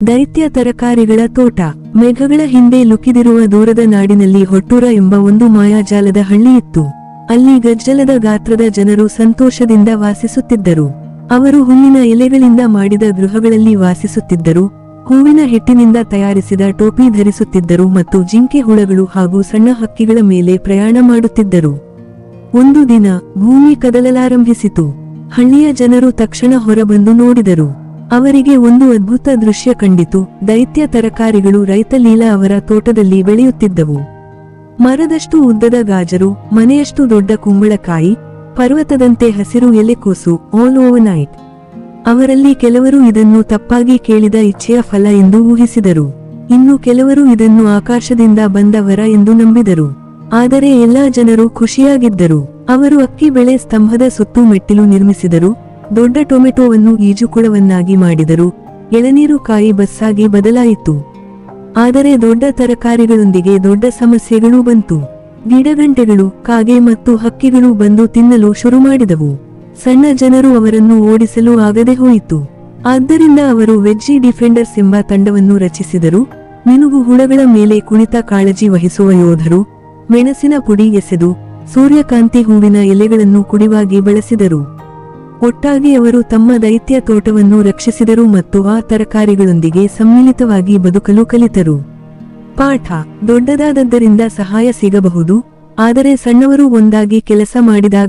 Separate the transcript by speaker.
Speaker 1: ದೈತ್ಯ ತರಕಾರಿಗಳ ತೋಟ. ಮೇಘಗಳ ಹಿಂದೆ ಲುಕಿದಿರುವ ದೂರದ ನಾಡಿನಲ್ಲಿ ಹೊಟ್ಟೂರ ಎಂಬ ಒಂದು ಮಾಯಾಜಾಲದ ಹಳ್ಳಿಯಿತ್ತು. ಅಲ್ಲಿ ಗಜ್ಜಲದ ಗಾತ್ರದ ಜನರು ಸಂತೋಷದಿಂದ ವಾಸಿಸುತ್ತಿದ್ದರು. ಅವರು ಹುಲ್ಲಿನ ಎಲೆಗಳಿಂದ ಮಾಡಿದ ಗೃಹಗಳಲ್ಲಿ ವಾಸಿಸುತ್ತಿದ್ದರು, ಹೂವಿನ ಹಿಟ್ಟಿನಿಂದ ತಯಾರಿಸಿದ ಟೋಪಿ ಧರಿಸುತ್ತಿದ್ದರು ಮತ್ತು ಜಿಂಕೆ ಹುಳಗಳು ಹಾಗೂ ಸಣ್ಣ ಹಕ್ಕಿಗಳ ಮೇಲೆ ಪ್ರಯಾಣ ಮಾಡುತ್ತಿದ್ದರು. ಒಂದು ದಿನ ಭೂಮಿ ಕದಲಲಾರಂಭಿಸಿತು. ಹಳ್ಳಿಯ ಜನರು ತಕ್ಷಣ ಹೊರಬಂದು ನೋಡಿದರು. ಅವರಿಗೆ ಒಂದು ಅದ್ಭುತ ದೃಶ್ಯ ಕಂಡಿತು. ದೈತ್ಯ ತರಕಾರಿಗಳು ರೈತ ಲೀಲಾ ಅವರ ತೋಟದಲ್ಲಿ ಬೆಳೆಯುತ್ತಿದ್ದವು. ಮರದಷ್ಟು ಉದ್ದದ ಗಾಜರು, ಮನೆಯಷ್ಟು ದೊಡ್ಡ ಕುಂಬಳಕಾಯಿ, ಪರ್ವತದಂತೆ ಹಸಿರು ಎಲೆಕೋಸು, ಆಲ್ ಓವರ್ ನೈಟ್. ಅವರಲ್ಲಿ ಕೆಲವರು ಇದನ್ನು ತಪ್ಪಾಗಿ ಕೇಳಿದ ಇಚ್ಛೆಯ ಫಲ ಎಂದು ಊಹಿಸಿದರು. ಇನ್ನು ಕೆಲವರು ಇದನ್ನು ಆಕಾಶದಿಂದ ಬಂದ ವರ ಎಂದು ನಂಬಿದರು. ಆದರೆ ಎಲ್ಲಾ ಜನರು ಖುಷಿಯಾಗಿದ್ದರು. ಅವರು ಅಕ್ಕಿ ಬೆಳೆ ಸ್ತಂಭದ ಸುತ್ತೂ ಮೆಟ್ಟಿಲು ನಿರ್ಮಿಸಿದರು, ದೊಡ್ಡ ಟೊಮೆಟೊವನ್ನು ಈಜುಕೊಳವನ್ನಾಗಿ ಮಾಡಿದರು, ಎಳನೀರು ಕಾಯಿ ಬಸ್ಸಾಗಿ ಬದಲಾಯಿತು. ಆದರೆ ದೊಡ್ಡ ತರಕಾರಿಗಳೊಂದಿಗೆ ದೊಡ್ಡ ಸಮಸ್ಯೆಗಳೂ ಬಂತು. ಗಿಡಗಂಟೆಗಳು, ಕಾಗೆ ಮತ್ತು ಹಕ್ಕಿಗಳು ಬಂದು ತಿನ್ನಲು ಶುರು ಮಾಡಿದವು. ಸಣ್ಣ ಜನರು ಅವರನ್ನು ಓಡಿಸಲು ಆಗದೆ ಹೋಯಿತು. ಆದ್ದರಿಂದ ಅವರು ವೆಜ್ಜಿ ಡಿಫೆಂಡರ್ಸ್ ಎಂಬ ತಂಡವನ್ನು ರಚಿಸಿದರು. ಮಿನುಗು ಹುಳಗಳ ಮೇಲೆ ಕುಳಿತ ಕಾಳಜಿ ವಹಿಸುವ ಯೋಧರು. ಮೆಣಸಿನ ಪುಡಿ ಎಸೆದು ಸೂರ್ಯಕಾಂತಿ ಹೂವಿನ ಎಲೆಗಳನ್ನು ಕುಡಿವಾಗಿ ಬಳಸಿದರು. ಒಟ್ಟಾಗಿ ಅವರು ತಮ್ಮ ದೈತ್ಯ ತೋಟವನ್ನು ರಕ್ಷಿಸಿದರು ಮತ್ತು ಆ ತರಕಾರಿಗಳೊಂದಿಗೆ ಸಮ್ಮಿಳಿತವಾಗಿ ಬದುಕಲು ಕಲಿತರು. ಪಾಠ: ದೊಡ್ಡದಾದದ್ದರಿಂದ ಸಹಾಯ ಸಿಗಬಹುದು, ಆದರೆ ಸಣ್ಣವರು ಒಂದಾಗಿ ಕೆಲಸ ಮಾಡಿದಾಗ